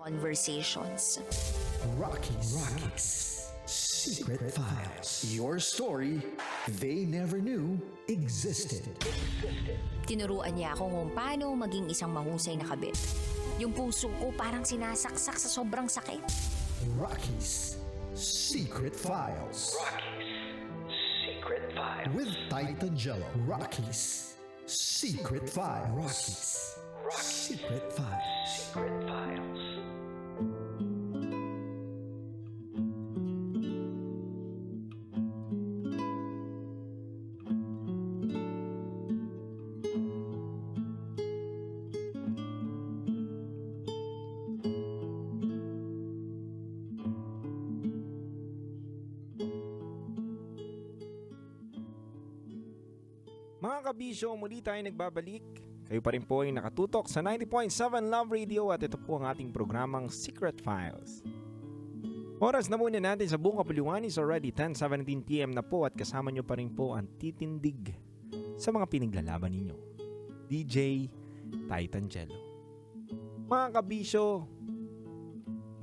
conversations. Rocky's Secret Files. Your story they never knew existed. Tinuruan niya ako kung paano maging isang mahusay na kabit. Yung puso ko parang sinasaksak sa sobrang sakit. Rocky's Secret Files. Secret Files. With Titan Jello. Rocky's Secret Files. Rocky's Secret Files. Secret Files. Mga kabisyo, muli tayo nagbabalik. Kayo pa rin po ay nakatutok sa 90.7 Love Radio at ito po ang ating programang Secret Files. Oras na muna natin sa buong kapuluan is already 10:17 PM na po at kasama nyo pa rin po ang titindig sa mga pinaglalaban ninyo. DJ Titan Jello. Mga kabisyo,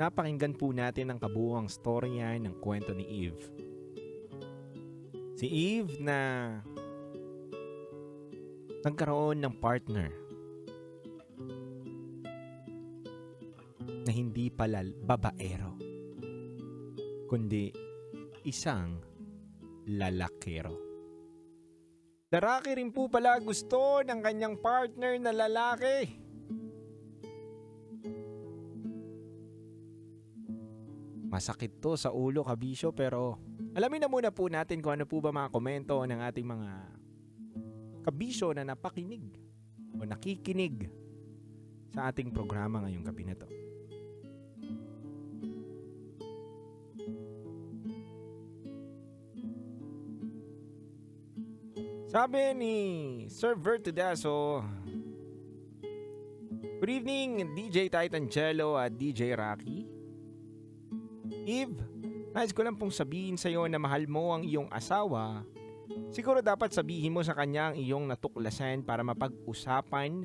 napakinggan po natin ang kabuuang storya ng kwento ni Eve. Si Eve na nagkaroon ng partner na hindi pala babaero, kundi isang lalakero. Lalaki rin po pala gusto ng kanyang partner na lalaki. Masakit to sa ulo, kabisyo, pero alamin na muna po natin kung ano po ba mga komento ng ating mga kabisyo na napakinig o nakikinig sa ating programa ngayong gabi na to. Sabi ni Sir Vertudaso, good evening DJ Titan Jello at DJ Rocky. Eve, nais ko lang pong sabihin sa iyo na mahal mo ang iyong asawa. Siguro dapat sabihin mo sa kanya ang iyong natuklasan para mapag-usapan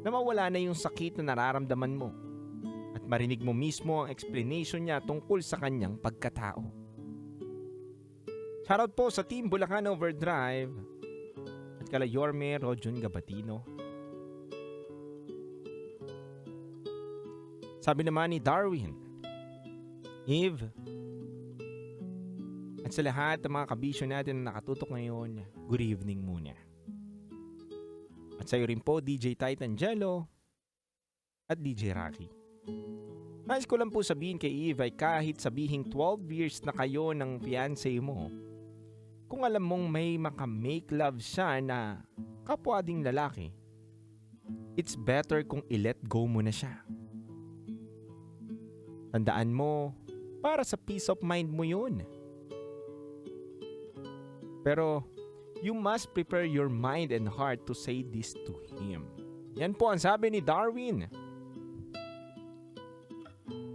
na mawala na yung sakit na nararamdaman mo at marinig mo mismo ang explanation niya tungkol sa kanyang pagkatao. Shoutout po sa Team Bulacan Overdrive at kala Yorme Rojun Gabatino. Sabi naman ni Darwin, Eve, at sa lahat ng mga kabisyo natin na nakatutok ngayon, good evening muna. At sa iyo rin po, DJ Titan Jello at DJ Rocky. Nais ko lang po sabihin kay Eve ay kahit sabihing 12 years na kayo ng fiancé mo, kung alam mong may makamake love siya na kapwa ding lalaki, it's better kung i-let go mo na siya. Tandaan mo, para sa peace of mind mo yun. Pero, you must prepare your mind and heart to say this to him. Yan po ang sabi ni Darwin.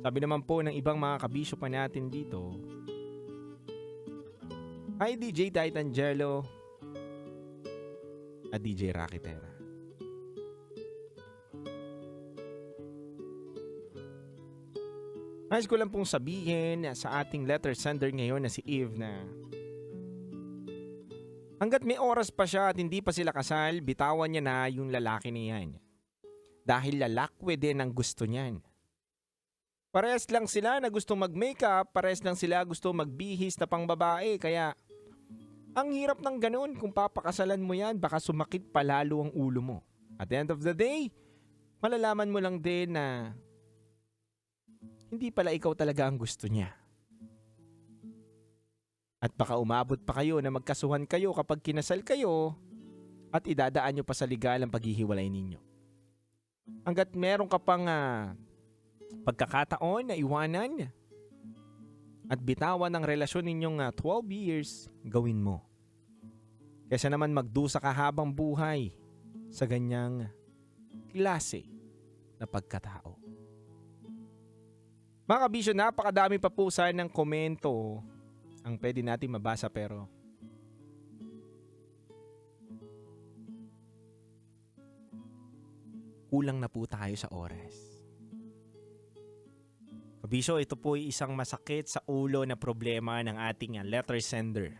Sabi naman po ng ibang mga kabisyo pa natin dito, hi DJ Titan Jello at DJ Rocky Terra. Nais ko lang pong sabihin sa ating letter sender ngayon na si Eve na hanggat may oras pa siya at hindi pa sila kasal, bitawan niya na yung lalaki niyan. Dahil lalakwe din ang gusto niyan. Parehas lang sila na gusto mag-makeup, parehas lang sila gusto magbihis na pang babae. Kaya ang hirap ng ganun, kung papakasalan mo yan, baka sumakit palalo ang ulo mo. At the end of the day, malalaman mo lang din na hindi pala ikaw talaga ang gusto niya. At baka umabot pa kayo na magkasuhan kayo kapag kinasal kayo at idadaan nyo pa sa legal ang paghihiwalay ninyo. Hanggat meron ka pang pagkakataon na iwanan at bitawan ang relasyon ninyong 12 years, gawin mo. Kaysa naman magdusa ka habang buhay sa ganyang klase na pagkatao. Mga kabisyo, napakadami pa po sana ng komento ang pwede natin mabasa pero kulang na po tayo sa oras. Kabisyo, ito po ay isang masakit sa ulo na problema ng ating letter sender.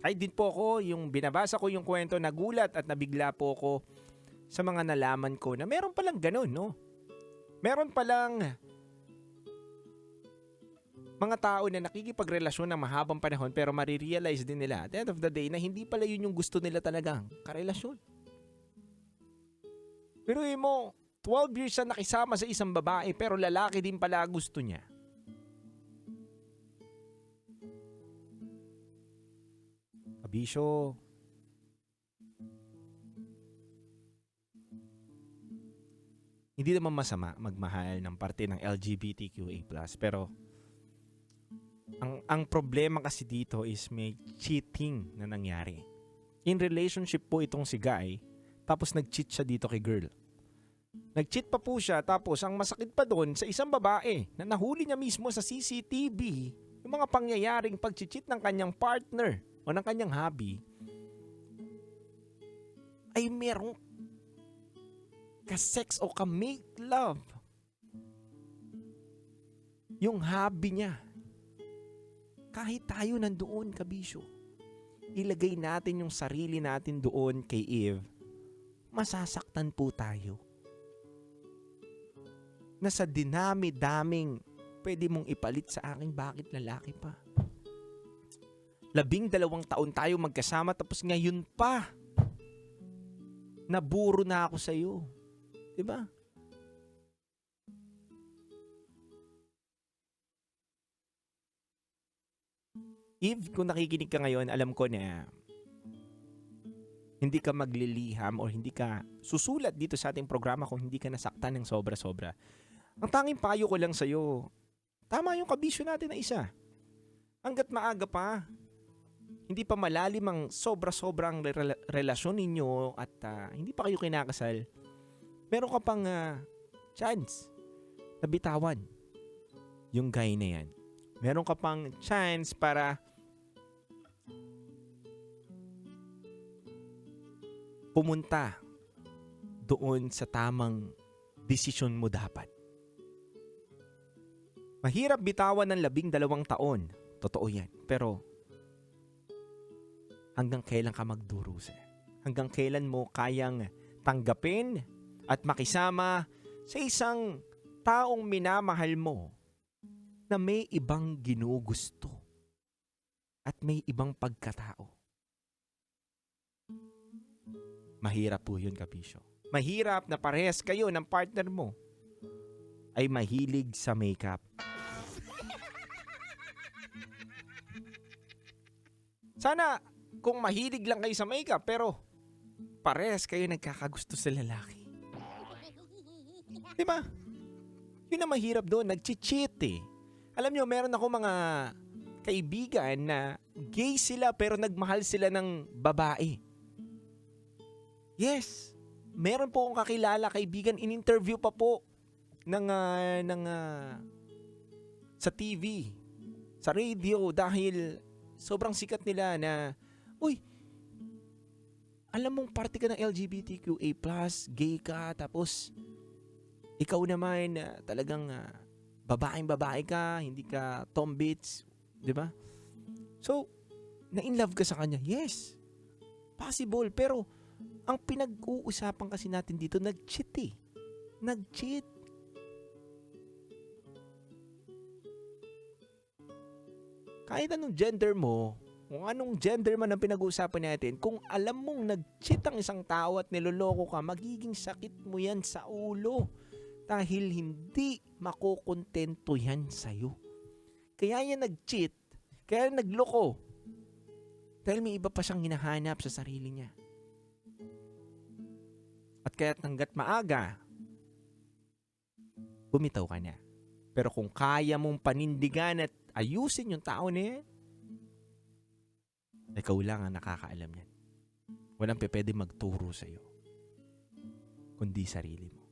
Ay din po ako, yung binabasa ko yung kwento, nagulat at nabigla po ako sa mga nalaman ko na meron palang ganun, no? Meron palang mga tao na nakikipagrelasyon ng mahabang panahon pero marirealize din nila at the end of the day na hindi pala yun yung gusto nila talagang karelasyon. Pero mo, 12 years na nakisama sa isang babae pero lalaki din pala gusto niya. Kabisyo, hindi naman masama magmahal ng parte ng LGBTQA+, pero ang problema kasi dito is may cheating na nangyari. In relationship po itong si guy, tapos nag-cheat siya dito kay girl. Nag-cheat pa po siya, tapos ang masakit pa doon sa isang babae na nahuli niya mismo sa CCTV yung mga pangyayaring pag-cheat ng kanyang partner o ng kanyang hubby ay merong ka-sex o ka-make love yung hubby niya. Kahit tayo nandoon, kabisyo, ilagay natin yung sarili natin doon kay Eve, masasaktan po tayo. Nasa dinami-daming pwede mong ipalit sa akin, bakit lalaki pa? 12 taon tayo magkasama tapos ngayon pa, naburo na ako sa'yo. Diba? Eve, kung nakikinig ka ngayon, alam ko na hindi ka magliliham o hindi ka susulat dito sa ating programa kung hindi ka nasaktan ng sobra-sobra. Ang tanging payo ko lang sa'yo, tama yung kabisyo natin na isa. Hanggat maaga pa, hindi pa malalim ang sobra-sobrang relasyon ninyo at hindi pa kayo kinakasal, meron ka pang chance na bitawan yung guy na yan. Meron ka pang chance para pumunta doon sa tamang desisyon mo dapat. Mahirap bitawan ng 12 taon. Totoo yan. Pero hanggang kailan ka magdurusa? Hanggang kailan mo kayang tanggapin at makisama sa isang taong minamahal mo na may ibang ginugusto at may ibang pagkatao? Mahirap po yun, kabisyo. Mahirap na parehas kayo ng partner mo ay mahilig sa makeup. Sana kung mahilig lang kayo sa makeup pero parehas kayo nagkakagusto sa lalaki. Diba? Yun ang mahirap doon, nag-cheat eh. Alam nyo, meron ako mga kaibigan na gay sila pero nagmahal sila ng babae. Yes, meron po akong kakilala, kaibigan, in-interview pa po sa TV, sa radio dahil sobrang sikat nila na, uy, alam mong parte ka ng LGBTQA+, gay ka, tapos ikaw naman talagang babaeng-babae ka, hindi ka tombits, di ba? So, na-inlove ka sa kanya. Yes, possible, pero ang pinag-uusapan kasi natin dito, nag-cheat eh. Nag-cheat. Kahit anong gender mo, kung anong gender man ang pinag-uusapan natin, kung alam mong nag-cheat ang isang tao at niloloko ka, magiging sakit mo yan sa ulo. Dahil hindi makukontento yan sa'yo. Kaya yan nag-cheat, kaya nagloko. Dahil may iba pa siyang hinahanap sa sarili niya. At kaya't hanggat maaga, bumitaw ka na. Pero kung kaya mong panindigan at ayusin yung tao na yan, ikaw lang ang nakakaalam yan. Walang pwede magturo sa'yo, kundi sarili mo.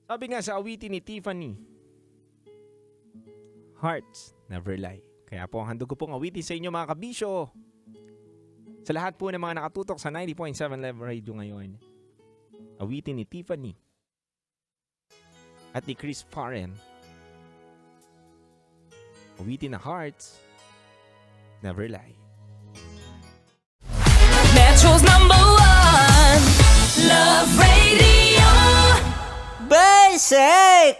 Sabi nga sa awitin ni Tiffany, hearts never lie. Kaya po ang handog ko pong awitin sa inyo, mga kabisyo. Sa lahat po ng mga nakatutok sa 90.7 Love Radio ngayon, awitin ni Tiffany at ni Chris Farren. Awitin na Hearts, Never Lie. Metro's #1 Love Radio. Basic!